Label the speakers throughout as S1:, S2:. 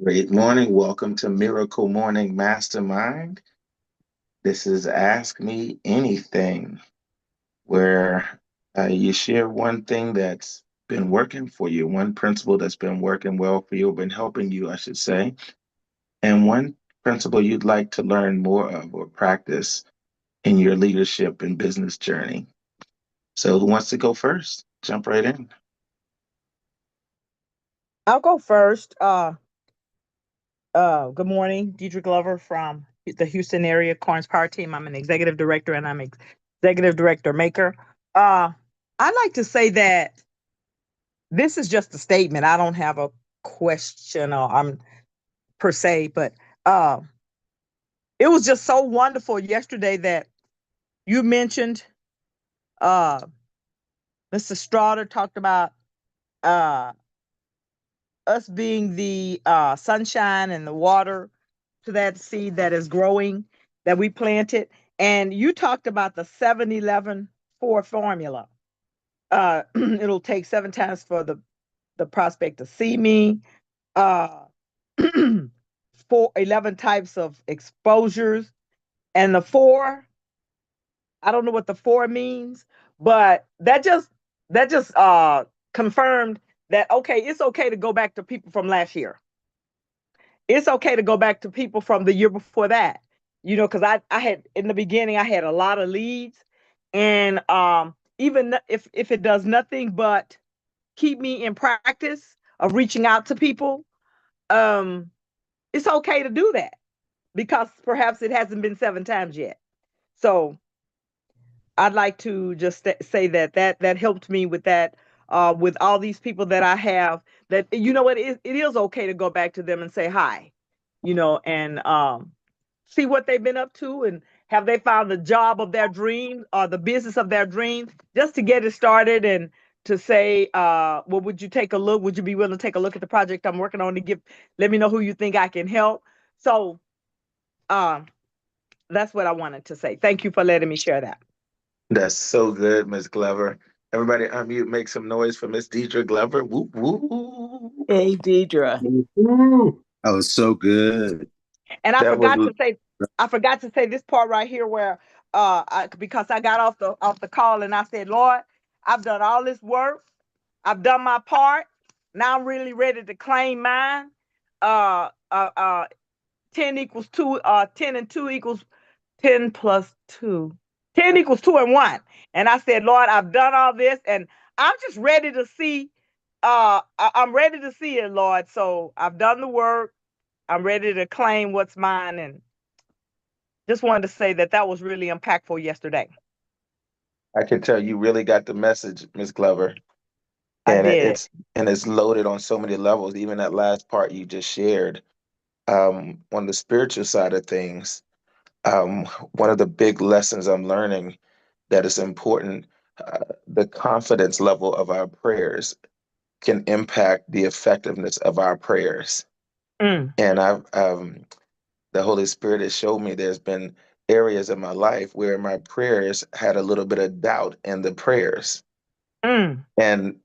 S1: Great morning. Welcome to Miracle Morning Mastermind. This is Ask Me Anything, where you share one thing that's been working for you, one principle that's been working well for you, been helping you, I should say, and one principle you'd like to learn more of or practice in your leadership and business journey. So, who wants to go first? Jump right in.
S2: I'll go first. Good morning, Deidre Glover from the Houston area Corns Power Team. I'm an executive director and I'm executive director maker. Uh, I like to say that this is just a statement. I don't have a question or per se, but uh, it was just so wonderful yesterday that you mentioned uh, Mr. Strawder talked about uh, us being the sunshine and the water to that seed that is growing that we planted. And you talked about the 7-11-4 formula. It'll take 7 times for the prospect to see me. Uh, 11 types of exposures. And the four, I don't know what the four means, but that just confirmed that okay, it's okay to go back to people from last year. It's okay to go back to people from the year before that. Because I had in the beginning I had a lot of leads, and even if it does nothing but keep me in practice of reaching out to people, um, it's okay to do that because perhaps it hasn't been 7 times yet. So I'd like to just say that helped me with that. With all these people that I have, that what it is okay to go back to them and say hi, and see what they've been up to and have they found the job of their dreams or the business of their dreams, just to get it started and to say, well, would you take a look? Would you be willing to take a look at the project I'm working on to let me know who you think I can help? So um, that's what I wanted to say. Thank you for letting me share that.
S1: That's so good, Miss Glover. Everybody unmute, make some noise for Miss Deidre Glover. Whoop, whoop.
S3: Hey, Deidre.
S4: Woo. That was so good.
S2: And
S1: That was
S2: I forgot to say this part right here where because I got off the call and I said, Lord, I've done all this work. I've done my part. Now I'm really ready to claim mine. Uh uh uh 10 equals 2, 10 and 2 equals 10 plus 2. 10 equals 2 and 1. And I said, Lord, I've done all this and I'm just ready to see I'm ready to see it, Lord. So I've done the work. I'm ready to claim what's mine, and just wanted to say that was really impactful yesterday.
S1: I can tell you really got the message, Miss Glover.
S2: I
S1: And
S2: did.
S1: it's loaded on so many levels. Even that last part you just shared, on the spiritual side of things, one of the big lessons I'm learning that is important, the confidence level of our prayers can impact the effectiveness of our prayers.
S2: Mm,
S1: And the Holy Spirit has showed me there's been areas in my life where my prayers had a little bit of doubt in the prayers.
S2: mm,
S1: And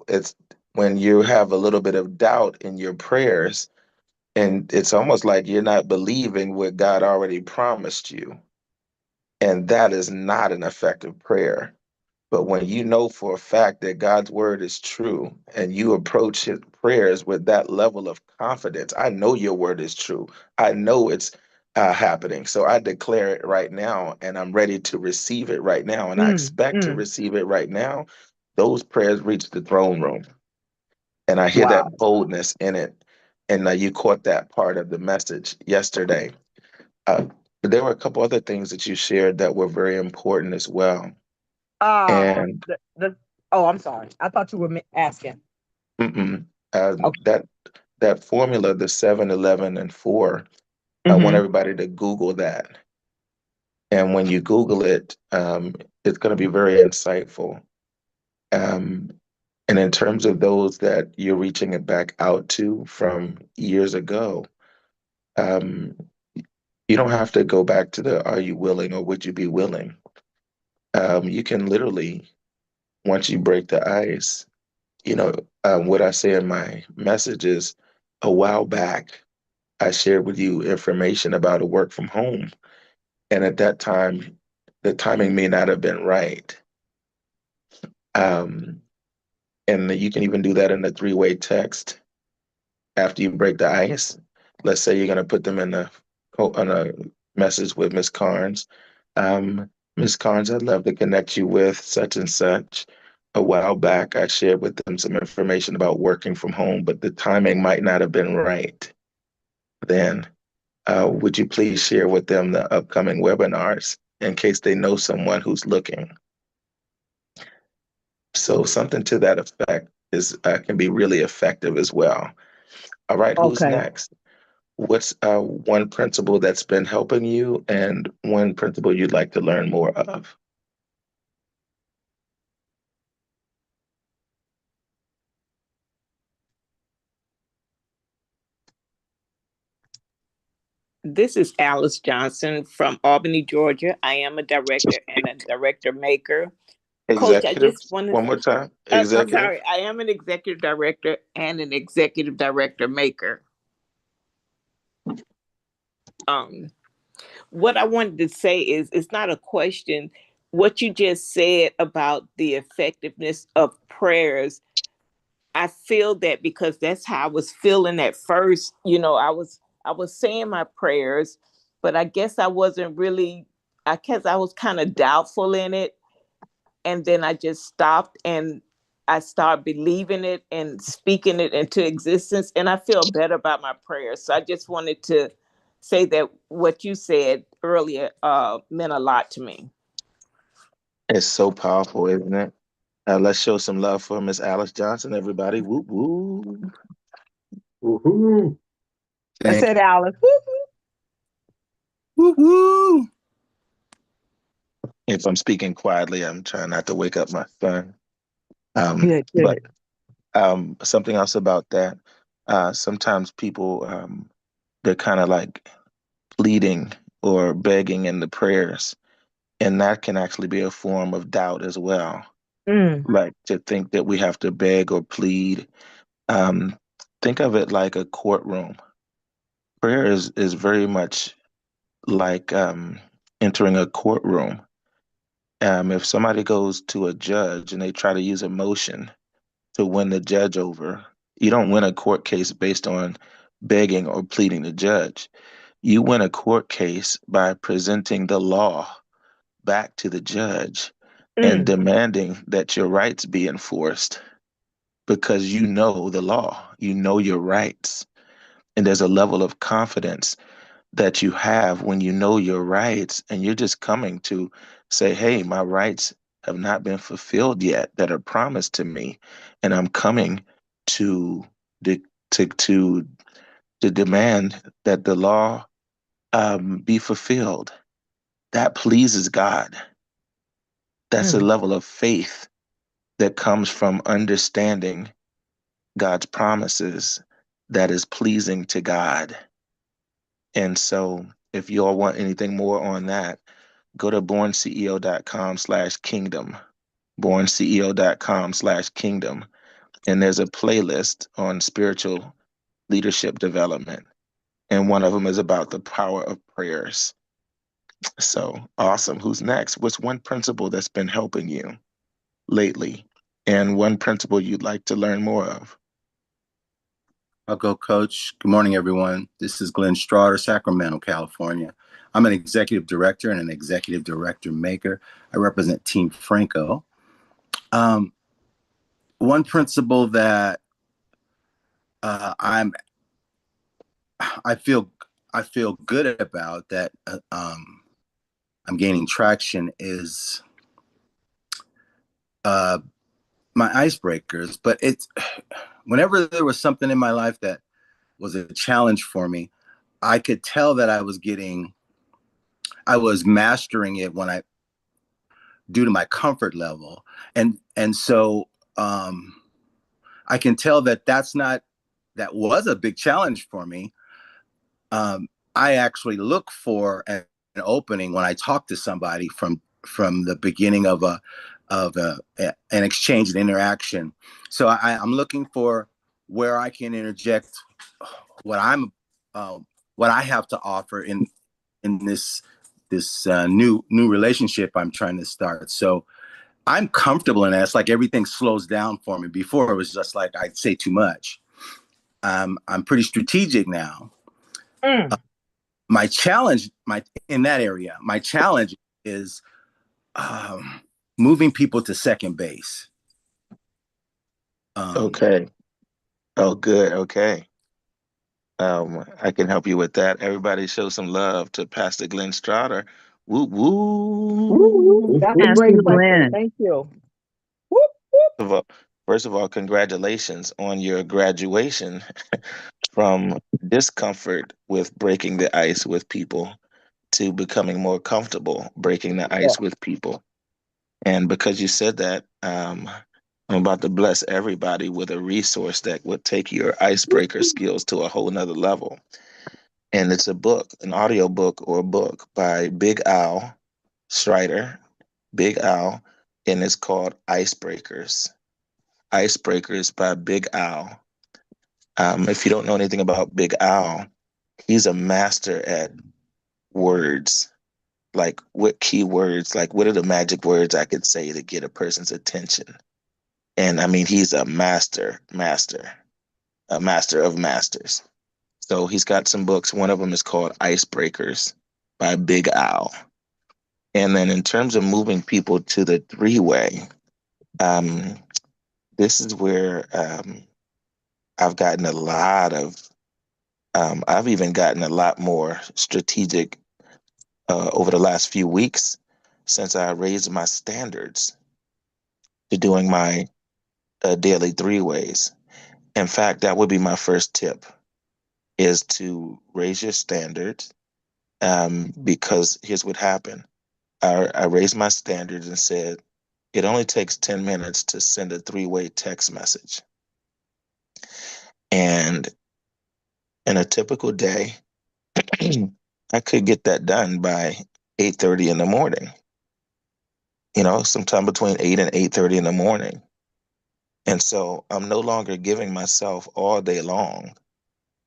S1: it's when you have a little bit of doubt in your prayers, and it's almost like you're not believing what God already promised you. And that is not an effective prayer. But when you know for a fact that God's word is true and you approach his prayers with that level of confidence, I know your word is true. I know it's happening. So I declare it right now and I'm ready to receive it right now. And I expect to
S2: mm.
S1: receive it right now. Those prayers reach the throne room. And I hear
S2: Wow.
S1: that boldness in it. And you caught that part of the message yesterday. Uh, but there were a couple other things that you shared that were very important as well.
S2: Uh,
S1: And
S2: the oh, I'm sorry. I thought you were asking.
S1: mm-mm,
S2: Okay.
S1: that formula, the 7, 11, and 4, I want
S2: Mm-hmm.
S1: everybody to Google that. And when you Google it, it's going to be very insightful. Um, and in terms of those that you're reaching it back out to from years ago, um, you don't have to go back to the are you willing or would you be willing? You can literally, once you break the ice, you know, what I say in my message is A while back, I shared with you information about a work from home. And at that time, the timing may not have been right. Um, and you can even do that in a three-way text after you break the ice. Let's say you're going to put them in on a message with Miss Carnes. Miss Carnes, I'd love to connect you with such and such. A while back, I shared with them some information about working from home, but the timing might not have been right then. Would you please share with them the upcoming webinars in case they know someone who's looking? So something to that effect is can be really effective as well. All right, who's
S2: Okay.
S1: next? What's one principle that's been helping you and one principle you'd like to learn more of?
S3: This is Alice Johnson from Albany, Georgia. I am a director and a director maker. Coach, I
S1: Executive,
S3: just want to,
S1: one more time.
S3: I'm
S1: Executive.
S3: sorry, I am an executive director and an executive director maker. Um, what I wanted to say is it's not a question. What you just said about the effectiveness of prayers, I feel that because that's how I was feeling at first. I was saying my prayers, but I guess I wasn't really. I guess I was kind of doubtful in it, and then I just stopped and I started believing it and speaking it into existence, and I feel better about my prayers. So I just wanted to say that what you said earlier meant a lot to me.
S1: It's so powerful, isn't it? Let's show some love for Miss Alice Johnson, everybody. Whoop whoop.
S4: Woohoo!
S2: I
S4: Thank
S2: said, Alice.
S4: you. Woohoo!
S1: If I'm speaking quietly, I'm trying not to wake up my son.
S2: Good,
S1: But
S2: good.
S1: something else about that. Sometimes people they're kind of like pleading or begging in the prayers, and that can actually be a form of doubt as well.
S2: Mm,
S1: Like to think that we have to beg or plead. Um, think of it like a courtroom. Prayer is very much like entering a courtroom. If somebody goes to a judge and they try to use emotion to win the judge over, you don't win a court case based on begging or pleading the judge. You win a court case by presenting the law back to the judge and
S2: mm,
S1: demanding that your rights be enforced because you know the law, you know your rights. And there's a level of confidence that you have when you know your rights and you're just coming to say, hey, my rights have not been fulfilled yet that are promised to me. And I'm coming to, de- to demand that the law be fulfilled. That pleases God. That's a
S2: mm,
S1: level of faith that comes from understanding God's promises that is pleasing to God. And so, if you all want anything more on that, go to bornceo.com/kingdom, bornceo.com/kingdom. And there's a playlist on spiritual leadership development. And one of them is about the power of prayers. So awesome. Who's next? What's one principle that's been helping you lately? And one principle you'd like to learn more of?
S4: I'll go, Coach. Good morning, everyone. This is Glenn Straughter, Sacramento, California. I'm an executive director and an executive director maker. I represent Team Franco. Um, One principle that uh, I feel I feel good about that I'm gaining traction is uh, my icebreakers. But it's whenever there was something in my life that was a challenge for me, I could tell that I was mastering it when I due to my comfort level, and so I can tell that that was a big challenge for me. I actually look for an opening when I talk to somebody from the beginning of an exchange, an interaction. So I'm looking for where I can interject what I'm what I have to offer in this new relationship I'm trying to start. So I'm comfortable in that. It's like everything slows down for me. Before it was just like I'd say too much. I'm pretty strategic now.
S2: Mm.
S4: My challenge, in that area, my challenge is moving people to second base.
S1: Okay. Oh, good. Okay. I can help you with that. Everybody show some love to Pastor Glenn Strotter. Woo
S2: Woo-woo.
S1: woo.
S2: That's a
S5: Pastor
S2: great question.
S5: Glenn.
S2: Thank you. Whoop, whoop.
S1: First of all, congratulations on your graduation from discomfort with breaking the ice with people to becoming more comfortable breaking the
S2: Yeah.
S1: ice with people. And because you said that, I'm about to bless everybody with a resource that would take your icebreaker skills to a whole nother level. And it's a book, an audio book or a book by Big Al Schreiter, Big Al, and it's called Icebreakers. Icebreakers by Big Al. If you don't know anything about Big Al, he's a master at words. Like what keywords, like what are the magic words I could say to get a person's attention? And I mean, he's a master of masters. So he's got some books. One of them is called Icebreakers by Big Al. And then in terms of moving people to the three-way, um, this is where I've gotten a lot of, I've even gotten a lot more strategic over the last few weeks since I raised my standards to doing my daily three-ways. In fact, that would be my first tip is to raise your standards because here's what happened. I raised my standards and said, it only takes 10 minutes to send a three-way text message. And in a typical day, I could get that done by 8:30 in the morning, sometime between 8 and 8:30 in the morning. And so I'm no longer giving myself all day long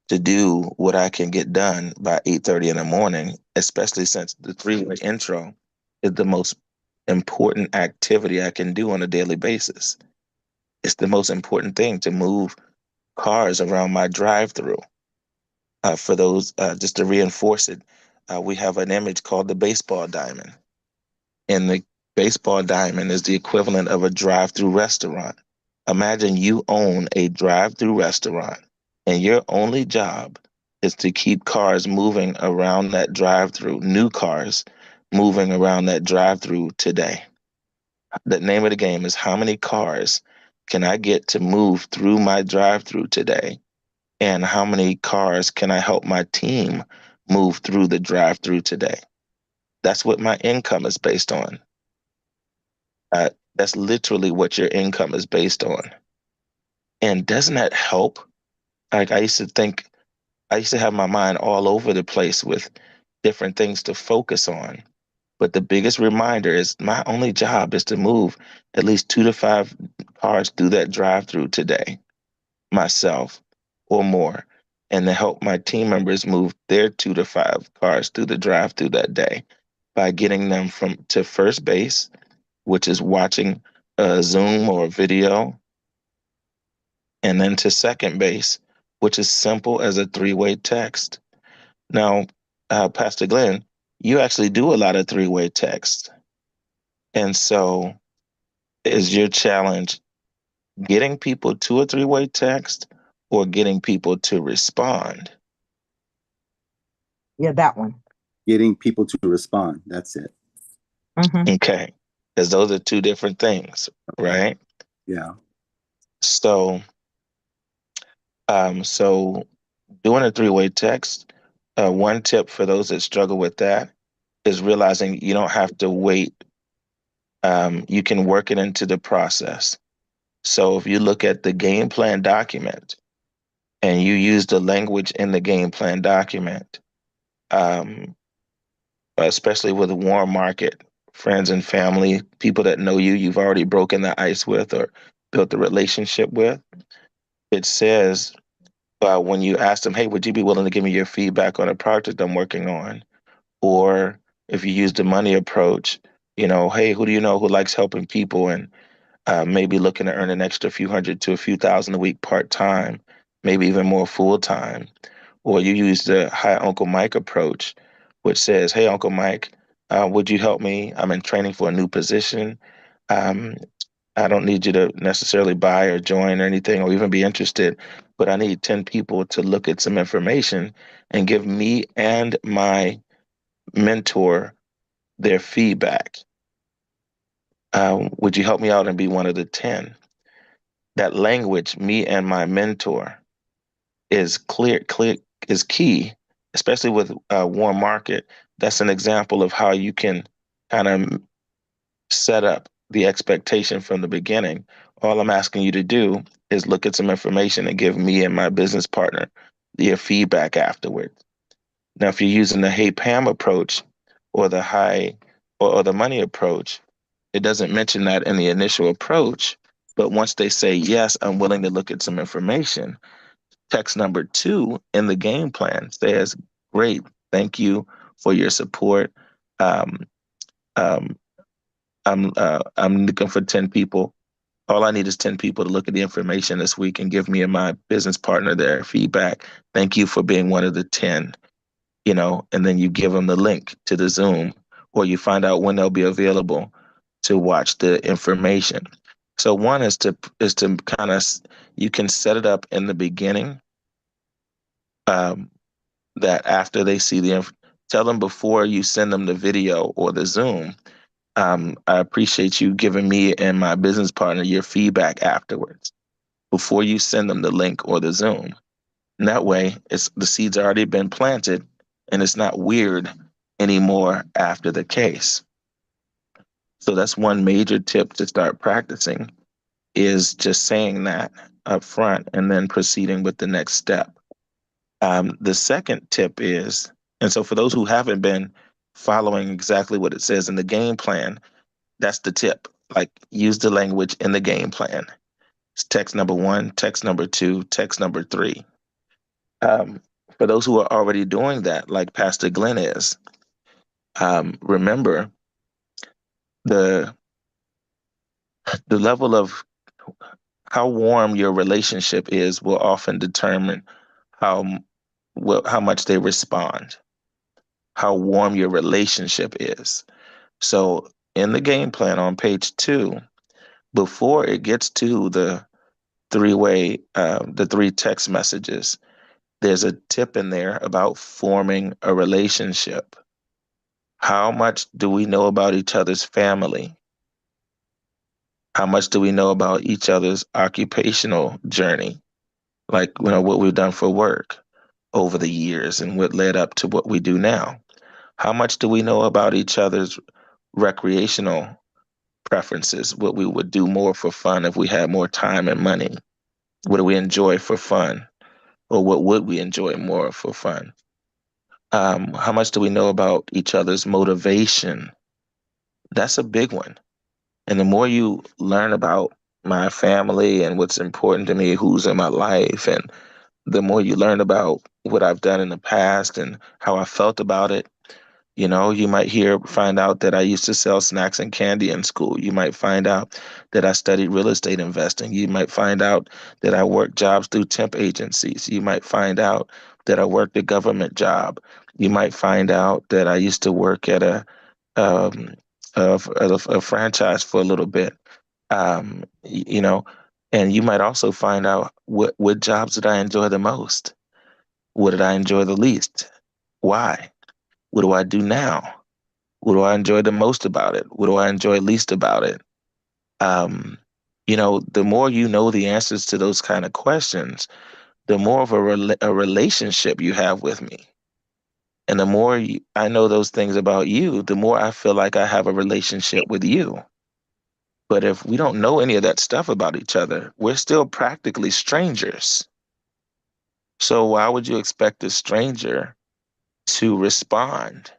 S1: to do what I can get done by 8:30 in the morning, especially since the three-way intro is the most important activity I can do on a daily basis. It's the most important thing to move cars around my drive-through. For those, just to reinforce it, we have an image called the baseball diamond. And the baseball diamond is the equivalent of a drive-through restaurant. Imagine you own a drive-through restaurant, and your only job is to keep cars moving around that drive-through, new cars moving around that drive-through today. The name of the game is how many cars can I get to move through my drive-through today, and how many cars can I help my team move through the drive-through today? That's what my income is based on. That's literally what your income is based on. And doesn't that help? Like I used to have my mind all over the place with different things to focus on. But the biggest reminder is my only job is to move at least 2 to 5 cars through that drive through today, myself or more, and to help my team members move their 2 to 5 cars through the drive through that day by getting them from to first base, which is watching a Zoom or a video, and then to second base, which is simple as a three-way text. Now, Pastor Glenn, you actually do a lot of three-way text. And so is your challenge getting people to a three-way text or getting people to respond?
S2: Yeah, that one.
S4: Getting people to respond. That's it.
S2: Mm-hmm.
S1: Okay. Because those are two different things, right?
S4: Yeah.
S1: So, so doing a three-way text, one tip for those that struggle with that is realizing you don't have to wait. You can work it into the process. So if you look at the game plan document and you use the language in the game plan document, um, especially with a warm market, friends and family, people that know you, you've already broken the ice with or built a relationship with, it says when you ask them, hey, would you be willing to give me your feedback on a project I'm working on? Or if you use the money approach, hey, who do you know who likes helping people and maybe looking to earn an extra few hundred to a few thousand a week part time, maybe even more full time? Or you use the Hi Uncle Mike approach, which says, hey, Uncle Mike, would you help me? I'm in training for a new position. Um, I don't need you to necessarily buy or join or anything or even be interested, but I need 10 people to look at some information and give me and my mentor their feedback. Would you help me out and be one of the 10? That language, me and my mentor, is clear is key, especially with warm market. That's an example of how you can kind of set up the expectation from the beginning. All I'm asking you to do is look at some information and give me and my business partner your feedback afterward. Now, if you're using the Hey Pam approach or the high or the money approach, it doesn't mention that in the initial approach. But once they say, yes, I'm willing to look at some information, text number 2 in the game plan says, great, thank you for your support. Um, um, I'm looking for 10 people. All I need is 10 people to look at the information this week and give me and my business partner their feedback. Thank you for being one of the 10, and then you give them the link to the Zoom or you find out when they'll be available to watch the information. So one is to kind of, you can set it up in the beginning, um, that after they see tell them before you send them the video or the Zoom, I appreciate you giving me and my business partner your feedback afterwards before you send them the link or the Zoom. And that way, the seeds already been planted, and it's not weird anymore after the case. So that's one major tip to start practicing is just saying that up front and then proceeding with the next step. The second tip is, and so for those who haven't been following exactly what it says in the game plan, that's the tip. Like use the language in the game plan. It's text number 1, text number 2, text number 3. Um, for those who are already doing that, like Pastor Glenn is, remember the the level of how warm your relationship is will often determine how how much they respond, how warm your relationship is. So in the game plan on page 2, before it gets to the the 3 text messages, there's a tip in there about forming a relationship. How much do we know about each other's family? How much do we know about each other's occupational journey? Like, what we've done for work over the years and what led up to what we do now. How much do we know about each other's recreational preferences? What we would do more for fun if we had more time and money? What do we enjoy for fun? Or what would we enjoy more for fun? How much do we know about each other's motivation? That's a big one. And the more you learn about my family and what's important to me, who's in my life, and the more you learn about what I've done in the past and how I felt about it, you might find out that I used to sell snacks and candy in school. You might find out that I studied real estate investing. You might find out that I worked jobs through temp agencies. You might find out that I worked a government job. You might find out that I used to work at um, a franchise for a little bit. Um, y- you know, and you might also find out what jobs did I enjoy the most? What did I enjoy the least? Why? What do I do now? What do I enjoy the most about it? What do I enjoy least about it? Um, the more you know the answers to those kind of questions, the more of a relationship you have with me. And the more I know those things about you, the more I feel like I have a relationship with you. But if we don't know any of that stuff about each other, we're still practically strangers. So why would you expect a stranger to respond?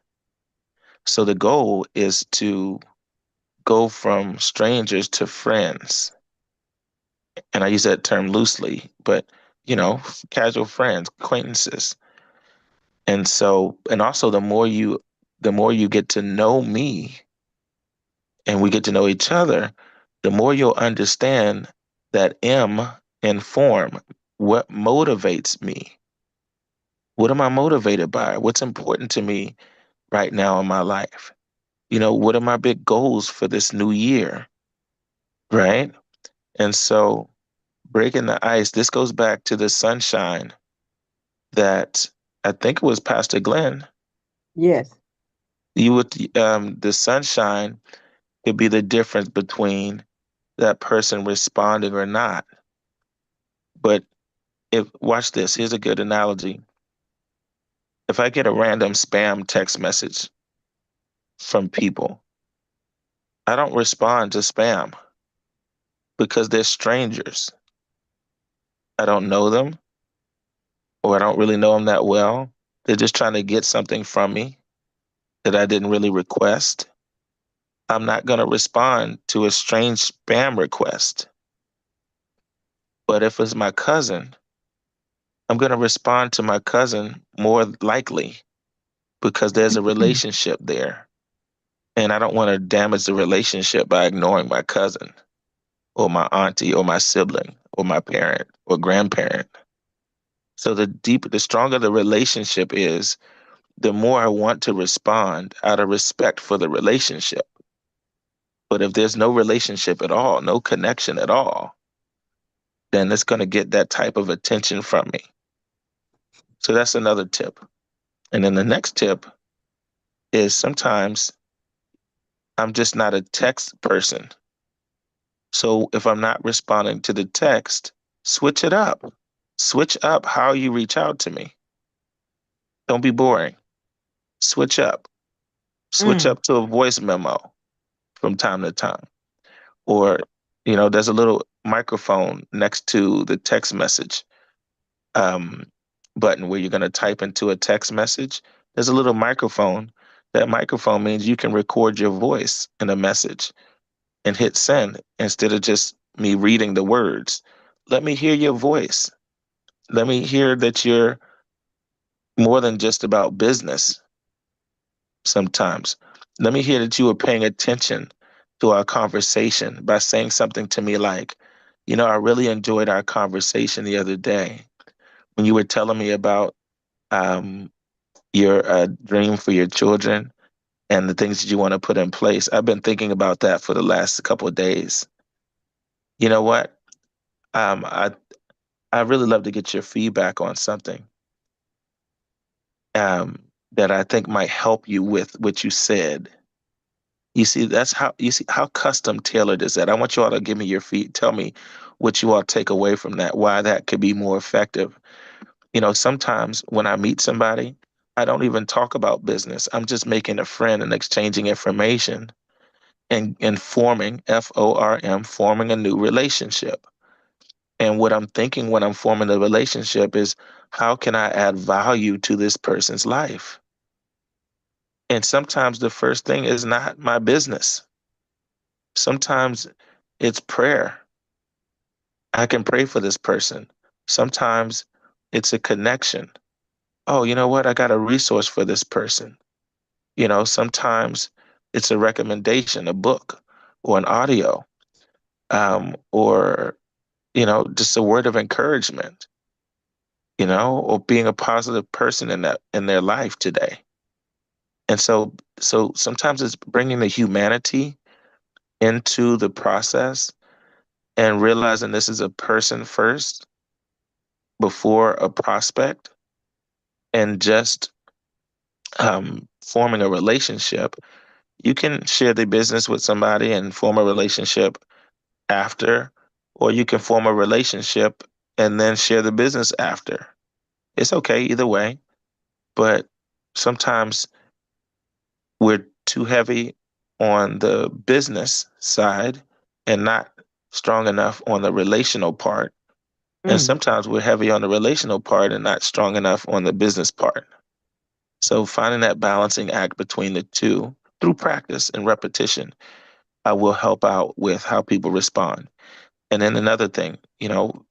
S1: So the goal is to go from strangers to friends. And I use that term loosely, but casual friends, acquaintances. And so, and also the more you get to know me and we get to know each other, the more you'll understand that M in form, what motivates me? What am I motivated by? What's important to me right now in my life? What are my big goals for this new year? Right. And so breaking the ice, this goes back to the sunshine that I think it was Pastor Glenn.
S2: Yes.
S1: The sunshine could be the difference between that person responding or not. But if watch this, here's a good analogy. If I get a random spam text message from people, I don't respond to spam because they're strangers. I don't know them or I don't really know them that well. They're just trying to get something from me that I didn't really request. I'm not going to respond to a strange spam request. But if it's my cousin, I'm going to respond to my cousin more likely because there's a relationship there. And I don't want to damage the relationship by ignoring my cousin or my auntie or my sibling or my parent or grandparent. So the stronger the relationship is, the more I want to respond out of respect for the relationship. But if there's no relationship at all, no connection at all, then it's going to get that type of attention from me. So that's another tip. And then the next tip is sometimes I'm just not a text person. So if I'm not responding to the text, switch it up. Switch up how you reach out to me. Don't be boring. Switch up. Switch
S2: Mm.
S1: up to a voice memo from time to time. Or, there's a little microphone next to the text message um, button where you're going to type into a text message. There's a little microphone. That microphone means you can record your voice in a message and hit send instead of just me reading the words. Let me hear your voice. Let me hear that you're more than just about business sometimes. Let me hear that you were paying attention to our conversation by saying something to me like, I really enjoyed our conversation the other day when you were telling me about um, your dream for your children and the things that you want to put in place. I've been thinking about that for the last couple of days. You know what? Um, I I really love to get your feedback on something um, that I think might help you with what you said. You see how custom tailored is that? I want you all to give me your feed. Tell me what you all take away from that, why that could be more effective. Sometimes when I meet somebody, I don't even talk about business. I'm just making a friend and exchanging information and forming FORM, forming a new relationship. And what I'm thinking when I'm forming a relationship is how can I add value to this person's life? And sometimes the first thing is not my business. Sometimes it's prayer. I can pray for this person. Sometimes it's a connection. Oh, you know what? I got a resource for this person. Sometimes it's a recommendation, a book or an audio, or, just a word of encouragement, or being a positive person in their life today. And so sometimes it's bringing the humanity into the process and realizing this is a person first before a prospect and just forming a relationship. You can share the business with somebody and form a relationship after, or you can form a relationship and then share the business after. It's okay either way, but sometimes we're too heavy on the business side and not strong enough on the relational part. And
S2: Mm.
S1: sometimes we're heavy on the relational part and not strong enough on the business part. So finding that balancing act between the two through practice and repetition will help out with how people respond. And then another thing,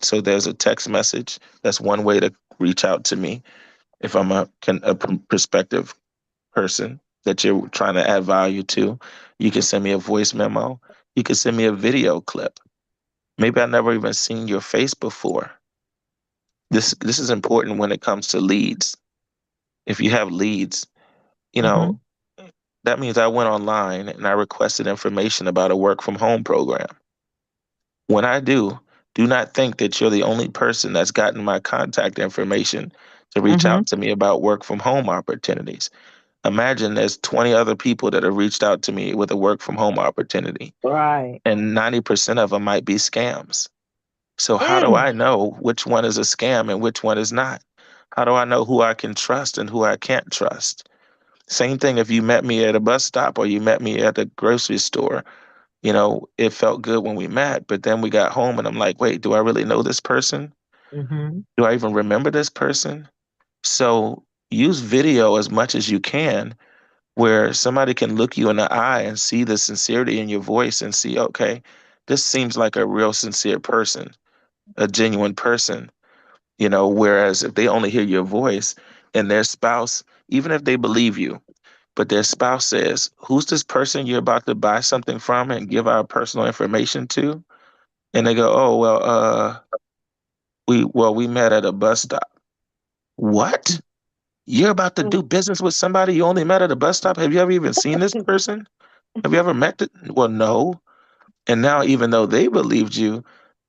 S1: so there's a text message. That's one way to reach out to me if I'm a prospective person that you're trying to add value to. You can send me a voice memo. You can send me a video clip. Maybe I never even seen your face before. This is important when it comes to leads. If you have leads, you know,
S2: Mm-hmm.
S1: that means I went online and I requested information about a work from home program. When I do not think that you're the only person that's gotten my contact information to reach
S2: Mm-hmm.
S1: out to me about work from home opportunities. Imagine there's 20 other people that have reached out to me with a work from home opportunity,
S2: Right.
S1: and 90% of them might be scams. So, how do
S2: Mm.
S1: I know which one is a scam and which one is not? How do I know who I can trust and who I can't trust? Same thing if you met me at a bus stop or you met me at a grocery store. It felt good when we met, but then we got home and I'm like, wait, do I really know this person?
S2: Mm-hmm.
S1: Do I even remember this person? So use video as much as you can where somebody can look you in the eye and see the sincerity in your voice and see, okay, this seems like a real sincere person, a genuine person. Whereas if they only hear your voice and their spouse, even if they believe you, but their spouse says, who's this person you're about to buy something from and give our personal information to? And they go, oh, well, we met at a bus stop. What? You're about to do business with somebody you only met at a bus stop? Have you ever even seen this person? Have you ever met it? Well, no. And now, even though they believed you,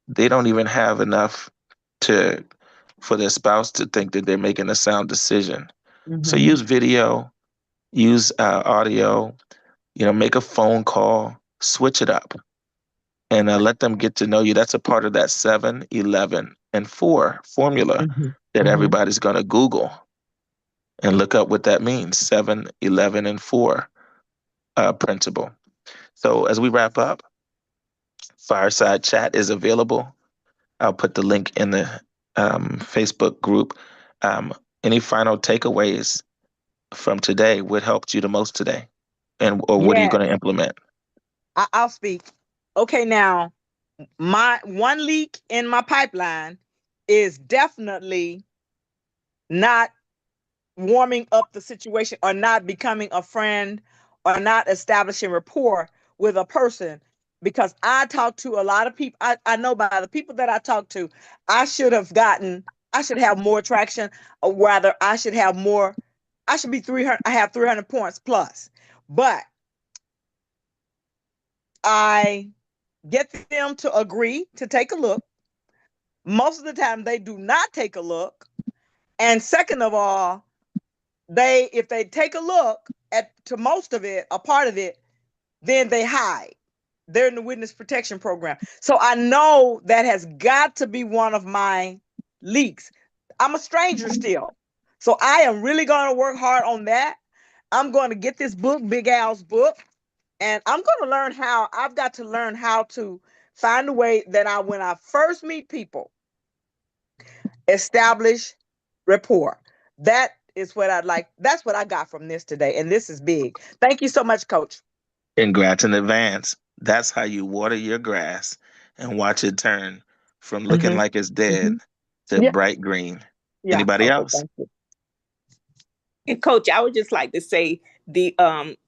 S1: they don't even have enough to for their spouse to think that they're making a sound decision. So
S2: Mm-hmm.
S1: use video, use audio, make a phone call, switch it up, and let them get to know you. That's a part of that 7, 11, and 4 formula
S2: Mm-hmm.
S1: that
S2: Mm-hmm.
S1: everybody's going to Google and look up what that means. 7, 11, and 4 principle. So as we wrap up, Fireside Chat is available. I'll put the link in the Facebook group. Um, any final takeaways from today? What helped you the most today? And or what are you
S2: Yeah,
S1: going to implement?
S2: I'll speak. Okay, now my one leak in my pipeline is definitely not warming up the situation or not becoming a friend or not establishing rapport with a person because I talk to a lot of people. I know by the people that I talk to, I should have more traction, or rather, I should be 300, I have 300 points plus. But I get them to agree to take a look. Most of the time, they do not take a look. And second of all, if they take a look at to most of it, a part of it, then they hide. They're in the witness protection program. So I know that has got to be one of my leaks. I'm a stranger still. So I am really going to work hard on that. I'm going to get this book, Big Al's book, and I'm going to learn how I've got to learn how to find a way that when I first meet people, establish rapport. That is what I'd like. That's what I got from this today. And this is big. Thank you so much, Coach.
S1: Congrats in advance. That's how you water your grass and watch it turn from looking
S2: Mm-hmm.
S1: like it's dead
S2: Mm-hmm.
S1: to
S2: Yeah.
S1: bright green.
S2: Yeah.
S1: Anybody
S2: Okay.
S1: else?
S2: Thank you.
S3: And coach, I would just like to say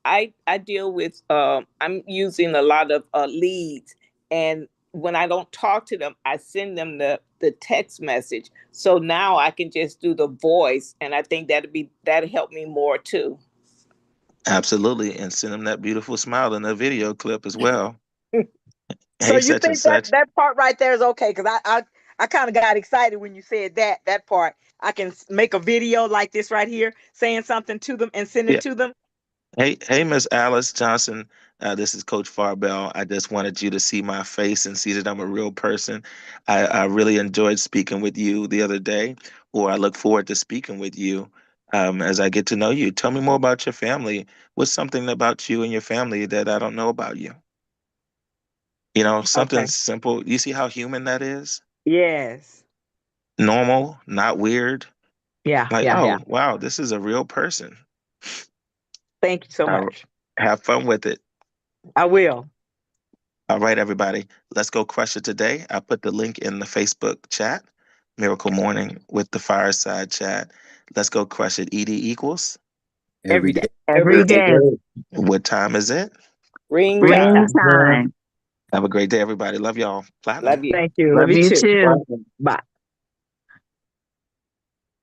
S3: I deal with I'm using a lot of leads, and when I don't talk to them, I send them the text message. So now I can just do the voice, and I think that'll help me more too.
S1: Absolutely. And send them that beautiful smile in the video clip as well.
S2: So
S1: Hey,
S2: you
S1: such and
S2: think that
S1: such.
S2: that part right there is okay? Because I kind of got excited when you said that part. I can make a video like this right here, saying something to them and send it
S1: Yeah.
S2: to them.
S1: Hey, Miss Alice Johnson. This is Coach Farbell. I just wanted you to see my face and see that I'm a real person. I really enjoyed speaking with you the other day, or I look forward to speaking with you as I get to know you. Tell me more about your family. What's something about you and your family that I don't know about you? Something
S2: Okay.
S1: simple. You see how human that is?
S2: Yes.
S1: Normal, not weird.
S2: Yeah.
S1: Like,
S2: Yeah. Yeah.
S1: oh, wow, this is a real person.
S2: Thank you so
S1: Uh,
S2: much.
S1: have fun with it.
S2: I will.
S1: All right, everybody, let's go crush it today. I put the link in the Facebook chat, Miracle Morning with the Fireside chat. Let's go crush it. ED equals.
S4: Every day.
S5: Every day.
S1: What time is it?
S3: Ring
S5: Ring
S3: time.
S5: time.
S1: Have a great day, everybody. Love y'all. Platinum.
S3: Love you.
S2: Thank you.
S5: Love you too.
S2: Bye.